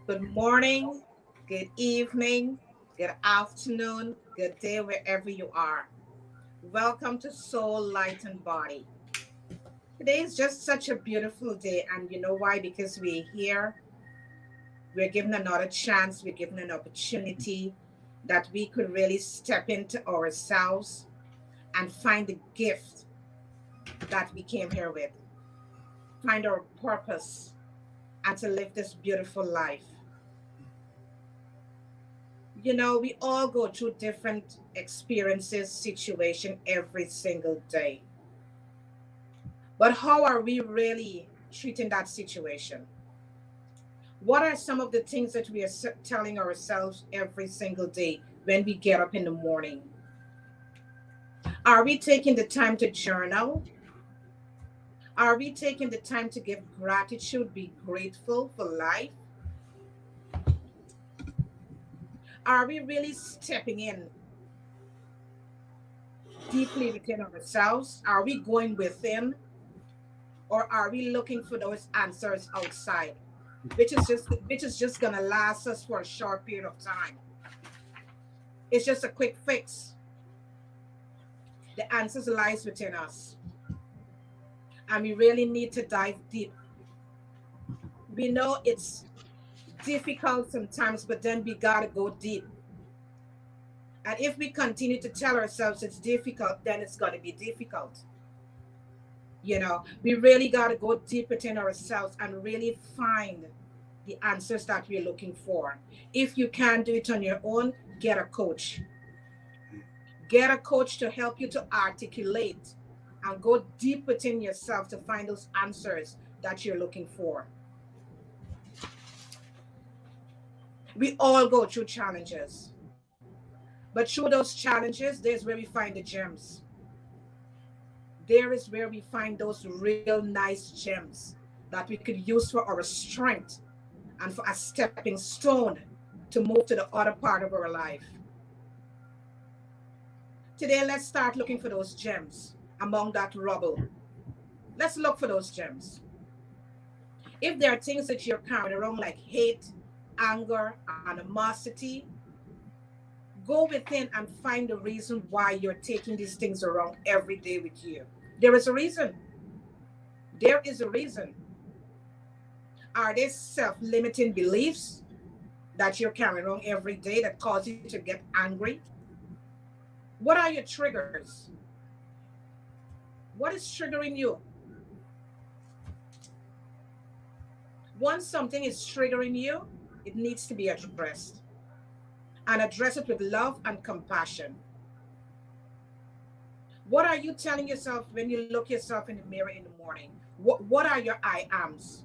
Good morning, good evening, good afternoon, good day, wherever you are. Welcome to Soul, Light, and Body. Today is just such a beautiful day, and you know why? Because we're here, we're given another chance, we're given an opportunity that we could really step into ourselves and find the gift that we came here with, find our purpose, and to live this beautiful life. You know, we all go through different experiences, situation every single day. But how are we really treating that situation? What are some of the things that we are telling ourselves every single day when we get up in the morning? Are we taking the time to journal? Are we taking the time to give gratitude, be grateful for life? Are we really stepping in deeply within ourselves? Are we going within, or are we looking for those answers outside, which is just gonna last us for a short period of time? It's just a quick fix. The answers lies within us, and we really need to dive deep. We know it's difficult sometimes, but then we gotta go deep. And if we continue to tell ourselves it's difficult, then it's gonna be difficult. We really gotta go deep within ourselves and really find the answers that we're looking for. If you can't do it on your own, get a coach. Get a coach to help you to articulate and go deep within yourself to find those answers that you're looking for. We all go through challenges, but through those challenges, there's where we find the gems. There is where we find those real nice gems that we could use for our strength and for a stepping stone to move to the other part of our life. Today, let's start looking for those gems among that rubble. Let's look for those gems. If there are things that you're carrying around like hate, anger, animosity, go within and find the reason why you're taking these things around every day with you. There is a reason. There is a reason. Are they self limiting beliefs that you're carrying around every day that cause you to get angry? What are your triggers? What is triggering you? Once something is triggering you, it needs to be addressed, and address it with love and compassion. What are you telling yourself when you look yourself in the mirror in the morning? What are your I ams?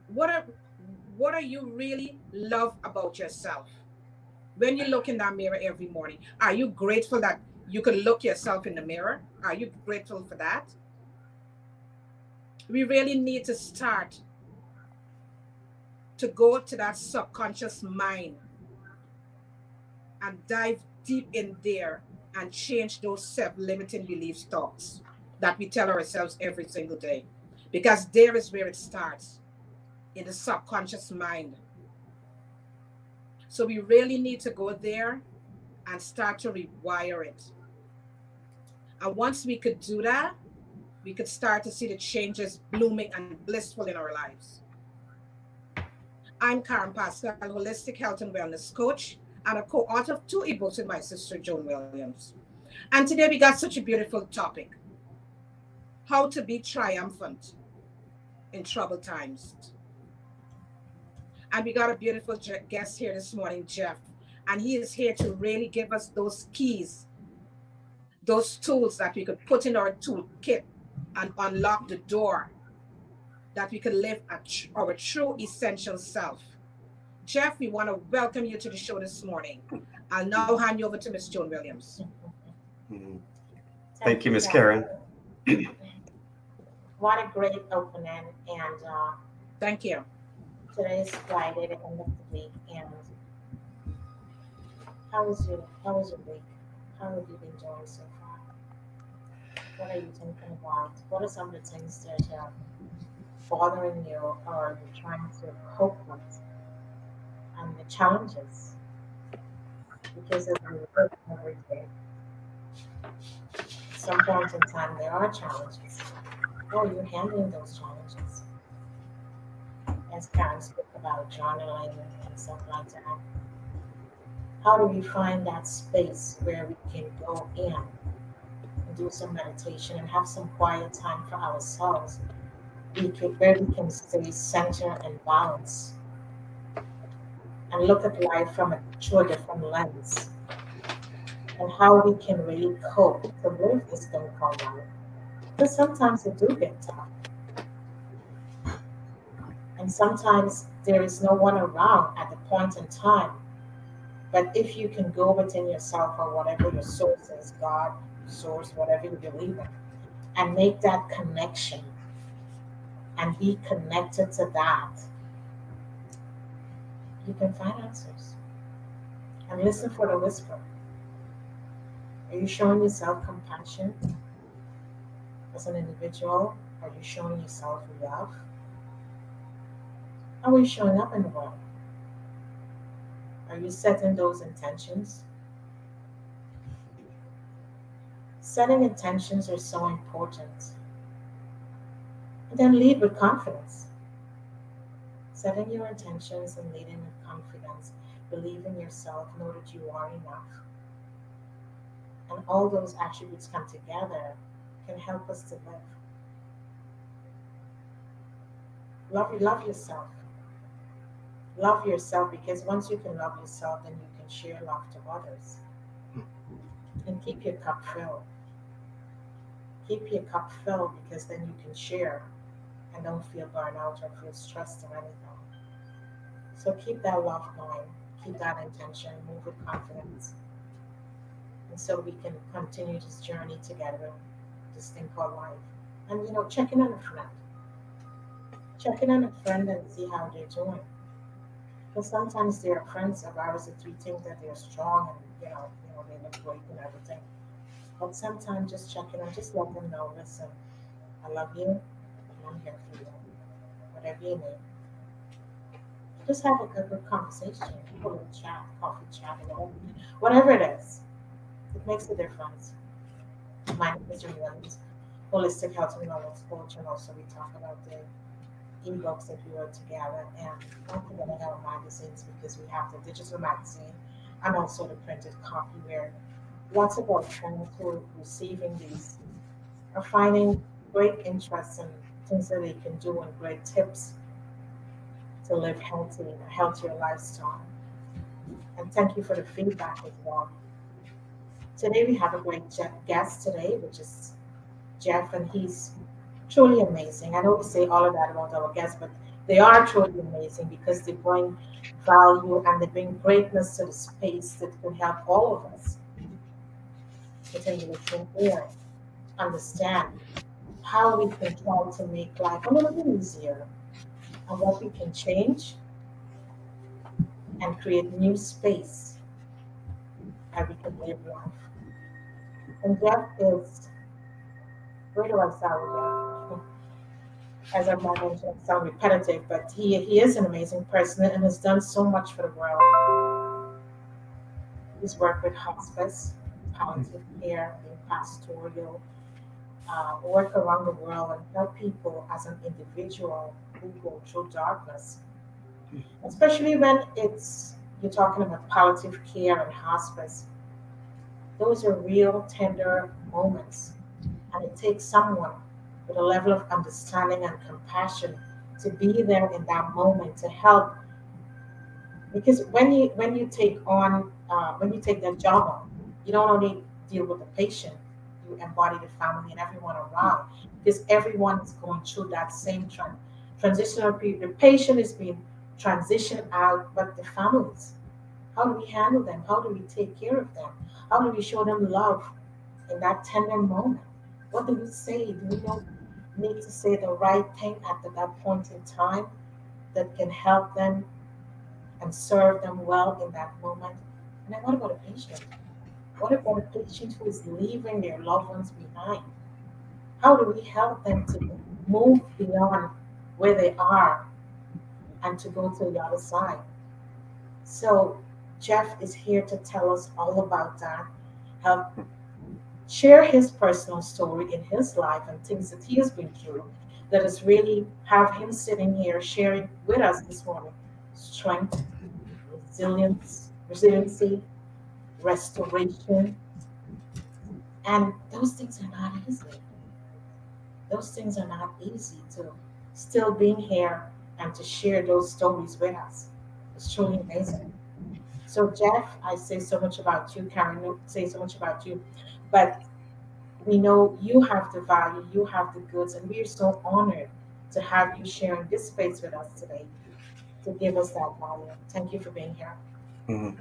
What are what are you really love about yourself? When you look in that mirror every morning, are you grateful that you can look yourself in the mirror? Are you grateful for that? We really need to start to go to that subconscious mind and dive deep in there and change those self-limiting beliefs thoughts that we tell ourselves every single day, because there is where it starts, in the subconscious mind. So we really need to go there and start to rewire it. And once we could do that, we could start to see the changes blooming and blissful in our lives. I'm Karen Pascal, holistic health and wellness coach, and a co-author of two ebooks with my sister Joan Williams. And today we got such a beautiful topic: how to be triumphant in troubled times. And we got a beautiful guest here this morning, Jeff. And he is here to really give us those keys, those tools that we could put in our toolkit and unlock the door that we could live our true essential self. Jeff, we want to welcome you to the show this morning. I'll now hand you over to Miss Joan Williams. Mhm. Thank Thank you, you, Miss Karen. Karen. What a great opening. And Thank you. today is Friday, the end of the week. And how was your week? How have you been doing so far? What are you thinking about? What are some of the things that are bothering you or you're trying to cope with? And the challenges, because as we work every day, at some point in time there are challenges. How are you handling those challenges? As Karen spoke about journaling and stuff like that. How do we find that space where we can go in and do some meditation and have some quiet time for ourselves, where we can stay centered and balanced and look at life through a different lens, and how we can really cope to live this thing called life. Because sometimes it do get tough, and sometimes there is no one around at the point in time. But if you can go within yourself or whatever your source is, God, source, whatever you believe in, and make that connection and be connected to that, you can find answers. And listen for the whisper. Are you showing yourself compassion as an individual? Are you showing yourself love? How are you showing up in the world? Are you setting those intentions? Setting intentions are so important. And then lead with confidence. Setting your intentions and leading with confidence. Believe in yourself, know that you are enough. And all those attributes come together can help us to live. Love yourself. Love yourself, because once you can love yourself, then you can share love to others. And keep your cup filled. Keep your cup filled, because then you can share and don't feel burnout or feel stressed or anything. So keep that love going, keep that intention, move with confidence. And so we can continue this journey together, this thing called life. And checking on a friend. Checking on a friend and see how they're doing. Because sometimes there are friends of ours that we think that they're strong and they look great and everything. But sometimes just checking on, just let them know, listen, I love you and I'm here for you. Whatever you need. Just have a good conversation, a little chat, coffee chat, whatever it is. It makes a difference. My name is Jim Rohn, Holistic Health and Wellness Coach, and also we talk about the ebooks that we wrote together, and don't forget our magazines, because we have the digital magazine and also the printed copy, where lots of our friends who are receiving these are finding great interest in things that they can do and great tips to live healthy, a healthier lifestyle. And thank you for the feedback as well. Today we have a great guest today, which is Jeff, and he's truly amazing. I know we say all of that about our guests, but they are truly amazing because they bring value and they bring greatness to the space that can help all of us within the listening ear understand how we can try to make life a little bit easier and what we can change and create new space that we can live life. And Jeff is, where do I start with Jeff? As I mentioned, it sounds repetitive, but he is an amazing person and has done so much for the world. He's worked with hospice, palliative care, being pastoral, work around the world and help people as an individual who go through darkness, especially when you're talking about palliative care and hospice. Those are real tender moments, and it takes someone with a level of understanding and compassion to be there in that moment to help Because when you take on when you take that job on, you don't only deal with the patient, you embody the family and everyone around, because everyone is going through that same transitional period. The patient is being transitioned out, but the families, how do we handle them? How do we take care of them? How do we show them love in that tender moment? What do we say? Do we know, need to say the right thing at that point in time that can help them and serve them well in that moment? And then what about a patient? What about a patient who is leaving their loved ones behind? How do we help them to move beyond where they are and to go to the other side? So Jeff is here to tell us all about that, help share his personal story in his life and things that he has been through that has really have him sitting here sharing with us this morning strength, resiliency, restoration, and those things are not easy. Those things are not easy to still being here and to share those stories with us. It's truly amazing. So Jeff, I say so much about you, Karen say so much about you, but we know you have the value, you have the goods, and we are so honored to have you sharing this space with us today to give us that value. Thank you for being here. Mhm.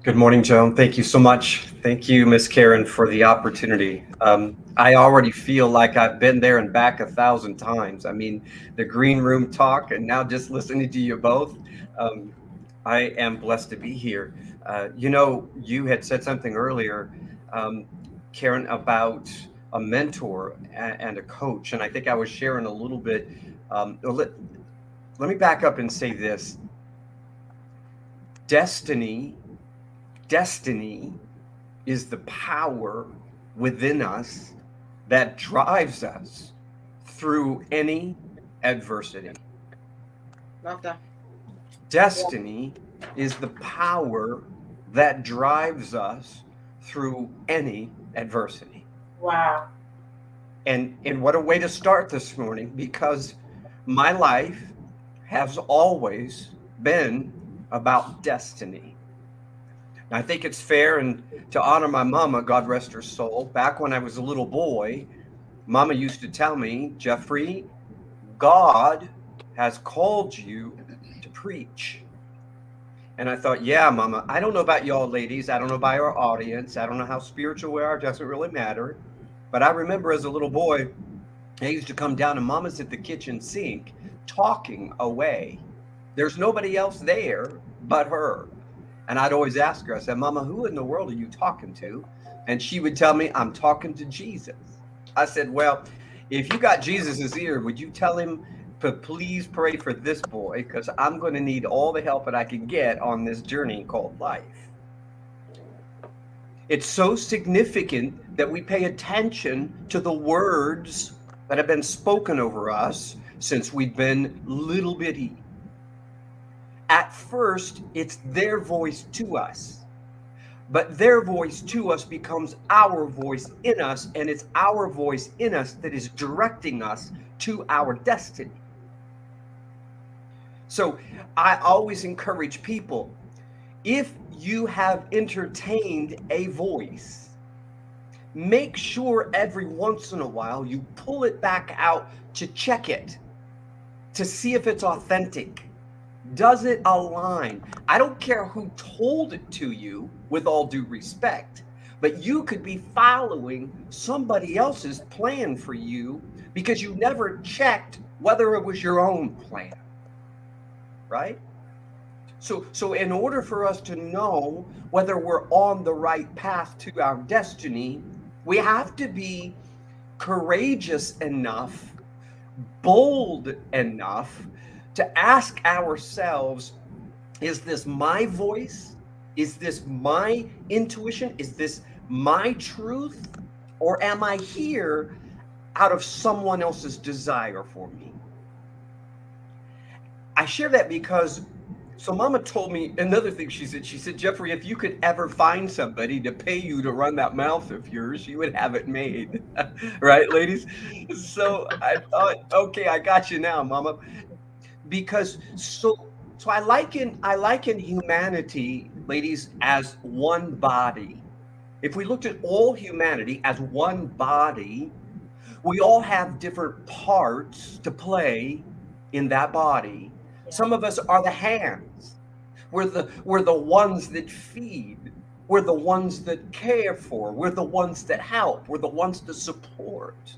Good morning, Joan. Thank you so much. Thank you, Miss Karen, for the opportunity. I already feel like I've been there and back 1,000 times. I mean, the green room talk, and now just listening to you both. Um, I am blessed to be here. You had said something earlier, um, Karen, about a mentor and a coach, and I think I was sharing a little bit. Let me back up and say this: destiny Destiny is the power within us that drives us through any adversity. Love that. Yeah. Destiny is the power that drives us through any adversity. Wow. And what a way to start this morning, because my life has always been about destiny. I think it's fair and to honor my mama, God rest her soul. Back when I was a little boy, mama used to tell me, Jeffrey, God has called you to preach. And I thought, yeah, mama, I don't know about y'all ladies. I don't know about our audience. I don't know how spiritual we are. It doesn't really matter. But I remember as a little boy, I used to come down and mama's at the kitchen sink talking away. There's nobody else there but her. And I'd always ask her, I said, Mama, who in the world are you talking to? And she would tell me, I'm talking to Jesus. I said, well, if you got Jesus's ear, would you tell him to please pray for this boy? Because I'm going to need all the help that I can get on this journey called life. It's so significant that we pay attention to the words that have been spoken over us since we've been little bitty. At first, it's their voice to us, but their voice to us becomes our voice in us, and it's our voice in us that is directing us to our destiny. So I always encourage people, if you have entertained a voice, make sure every once in a while you pull it back out to check it, to see if it's authentic. Does it align? I don't care who told it to you, with all due respect, but you could be following somebody else's plan for you because you never checked whether it was your own plan, right? So in order for us to know whether we're on the right path to our destiny, we have to be courageous enough, bold enough to ask ourselves, is this my voice? Is this my intuition? Is this my truth? Or am I here out of someone else's desire for me? I share that because so mama told me another thing. She said, Jeffrey, if you could ever find somebody to pay you to run that mouth of yours, you would have it made. Right, ladies? So I thought, okay, I got you now, mama. Because So I liken humanity, ladies, as one body. If we looked at all humanity as one body, we all have different parts to play in that body. Yeah. Some of us are the hands. We're the ones that feed. We're the ones that care for. We're the ones that help. We're the ones to support.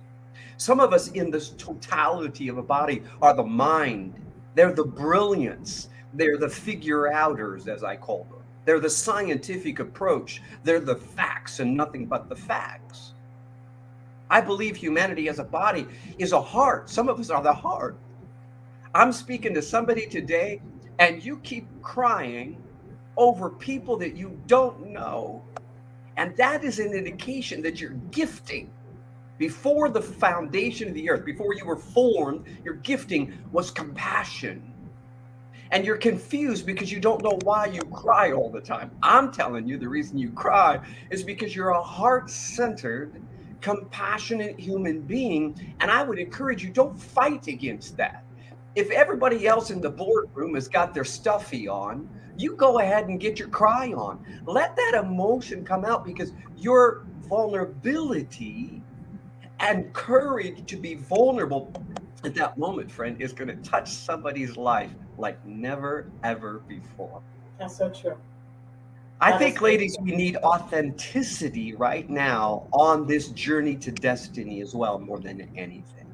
Some of us in this totality of a body are the mind. They're the brilliance. They're the figure outers, as I call them. They're the scientific approach. They're the facts and nothing but the facts. I believe humanity as a body is a heart. Some of us are the heart. I'm speaking to somebody today, and you keep crying over people that you don't know. And that is an indication that you're gifting. Before the foundation of the earth, before you were formed, your gifting was compassion. And you're confused because you don't know why you cry all the time. I'm telling you, the reason you cry is because you're a heart-centered, compassionate human being. And I would encourage you, don't fight against that. If everybody else in the boardroom has got their stuffy on, you go ahead and get your cry on. Let that emotion come out, because your vulnerability and courage to be vulnerable at that moment, friend, is going to touch somebody's life like never, ever before. That's so true. I That is think, very ladies, true. we need authenticity right now on this journey to destiny as well, more than anything.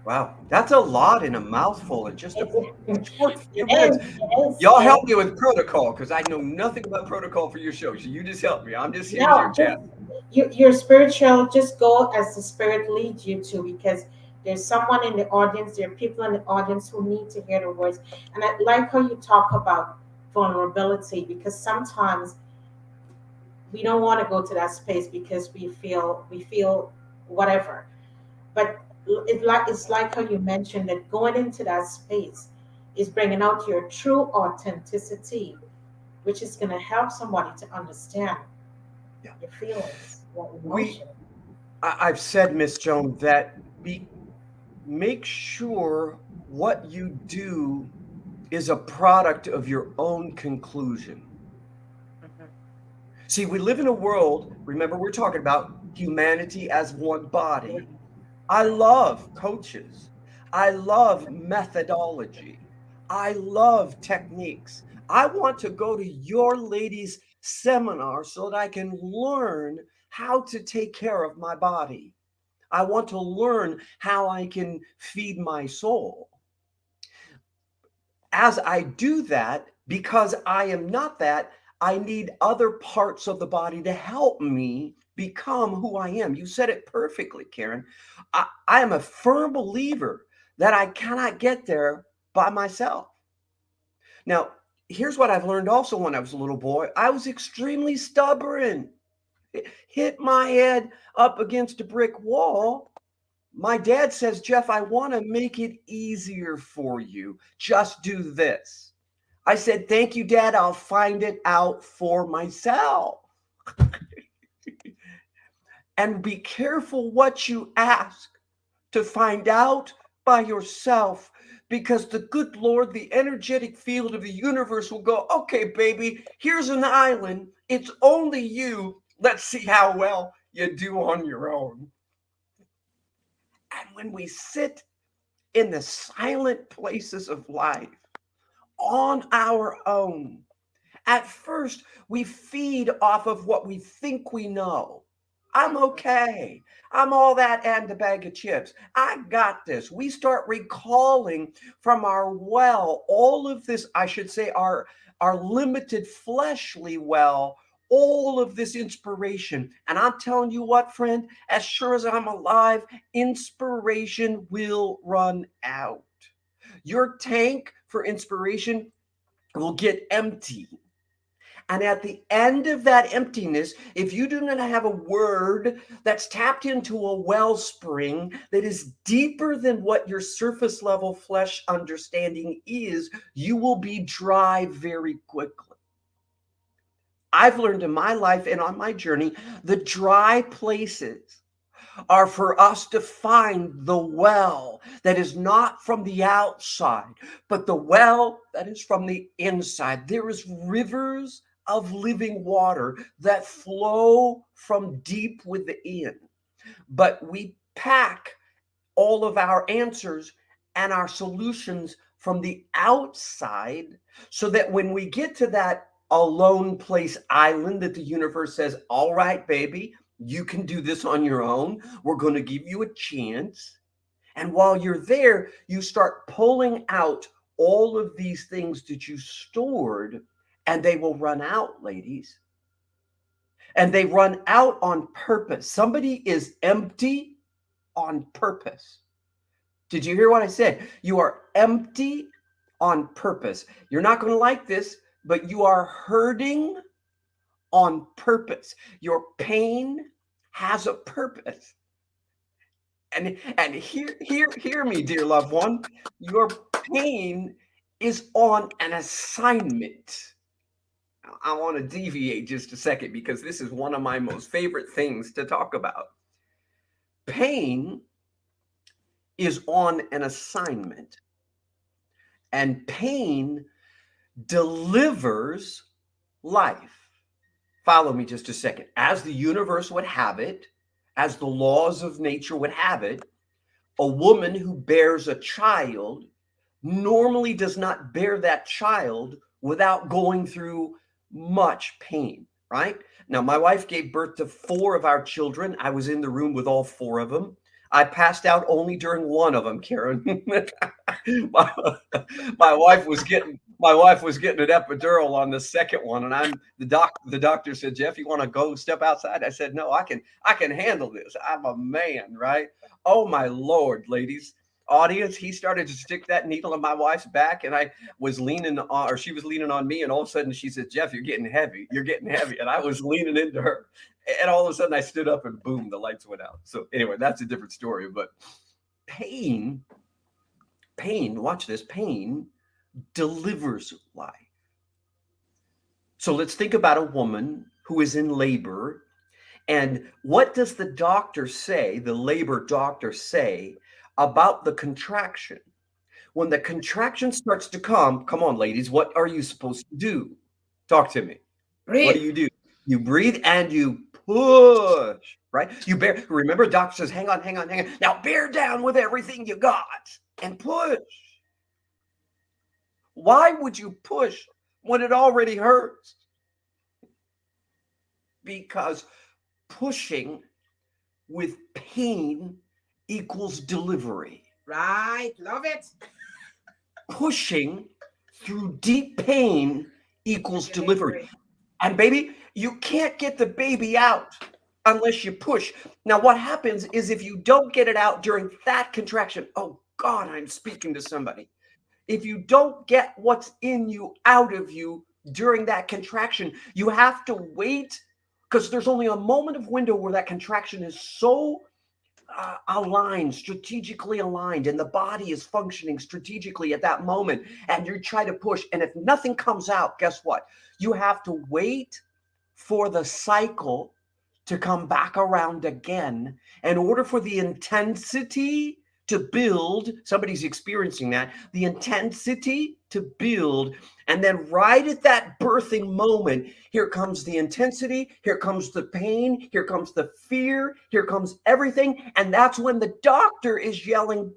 Wow, that's a lot in a mouthful in just a It, short few it minutes. is. It is. Y'all And help me with protocol, because I know nothing about protocol for your show. So you just help me. I'm just here to share no, just chat. your spiritual. Just go as the spirit leads you to, because there's someone in the audience. There are people in the audience who need to hear the words. And I like how you talk about vulnerability, because sometimes we don't want to go to that space because we feel whatever. But it's like how you mentioned that going into that space is bringing out your true authenticity, which is going to help somebody to understand Yeah. your feelings, your We, emotion. I've said, Miss Joan, that make sure what you do is a product of your own conclusion. Mhm. See, we live in a world, remember, we're talking about humanity as one body. I love coaches. I love methodology. I love techniques. I want to go to your ladies' seminar so that I can learn how to take care of my body. I want to learn how I can feed my soul. As I do that, because I am not that, I need other parts of the body to help me become who I am. You said it perfectly, Karen. I am a firm believer that I cannot get there by myself. Now, here's what I've learned also when I was a little boy. I was extremely stubborn. Hit my head up against a brick wall. My dad says, Jeff, I want to make it easier for you. Just do this. I said, thank you, Dad. I'll find it out for myself. And be careful what you ask to find out by yourself, because the good Lord, the energetic field of the universe, will go, okay, baby, here's an island. It's only you. Let's see how well you do on your own. And when we sit in the silent places of life on our own, at first we feed off of what we think we know. I'm okay. I'm all that and a bag of chips. I got this. We start recalling from our well all of this, I should say, our limited fleshly well, all of this inspiration. And I'm telling you what, friend, as sure as I'm alive, inspiration will run out. Your tank for inspiration will get empty. And at the end of that emptiness, if you do not have a word that's tapped into a wellspring that is deeper than what your surface level flesh understanding is, you will be dry very quickly. I've learned in my life and on my journey, the dry places are for us to find the well that is not from the outside, but the well that is from the inside. There is rivers of living water that flow from deep within. But we pack all of our answers and our solutions from the outside so that when we get to that alone place island that the universe says, all right, baby, you can do this on your own. We're going to give you a chance. And while you're there, you start pulling out all of these things that you stored, and they will run out, ladies. And they run out on purpose. Somebody is empty on purpose. Did you hear what I said? You are empty on purpose. You're not going to like this, but you are hurting on purpose. Your pain has a purpose. And hear me, dear loved one. Your pain is on an assignment. I want to deviate just a second because this is one of my most favorite things to talk about. Pain is on an assignment, and pain delivers life. Follow me just a second. As the universe would have it, as the laws of nature would have it, a woman who bears a child normally does not bear that child without going through much pain, right? Now, my wife gave birth to 4 of our children. I was in the room with all 4 of them. I passed out only during one of them, Karen. my wife was getting an epidural on the second one, and the doctor said, Jeff, you want to go step outside? I said, no, I can handle this. I'm a man, right? Oh my Lord, ladies. Audience, he started to stick that needle in my wife's back, and I was leaning on, or she was leaning on me, and all of a sudden she said, Jeff, you're getting heavy. And I was leaning into her. And all of a sudden I stood up and boom, the lights went out. So anyway, that's a different story. But pain, watch this, pain delivers life. So let's think about a woman who is in labor. And what does the doctor say, the labor doctor say about the contraction? When the contraction starts to come on, ladies, what are you supposed to do? Talk to me. Breathe. What do? You breathe and you push, right? You bear. Remember, doctor says, hang on. Now bear down with everything you got and push. Why would you push when it already hurts? Because pushing with pain equals delivery. Right. Love it. Pushing through deep pain equals delivery. And baby, you can't get the baby out unless you push. Now, what happens is if you don't get it out during that contraction, oh God, I'm speaking to somebody. If you don't get what's in you out of you during that contraction, you have to wait, because there's only a moment of window where that contraction is so aligned, strategically aligned, and the body is functioning strategically at that moment, and you try to push, and if nothing comes out, guess what? You have to wait for the cycle to come back around again in order for the intensity to build. Somebody's experiencing that, the intensity to build. And then right at that birthing moment, here comes the intensity, here comes the pain, here comes the fear, here comes everything. And that's when the doctor is yelling,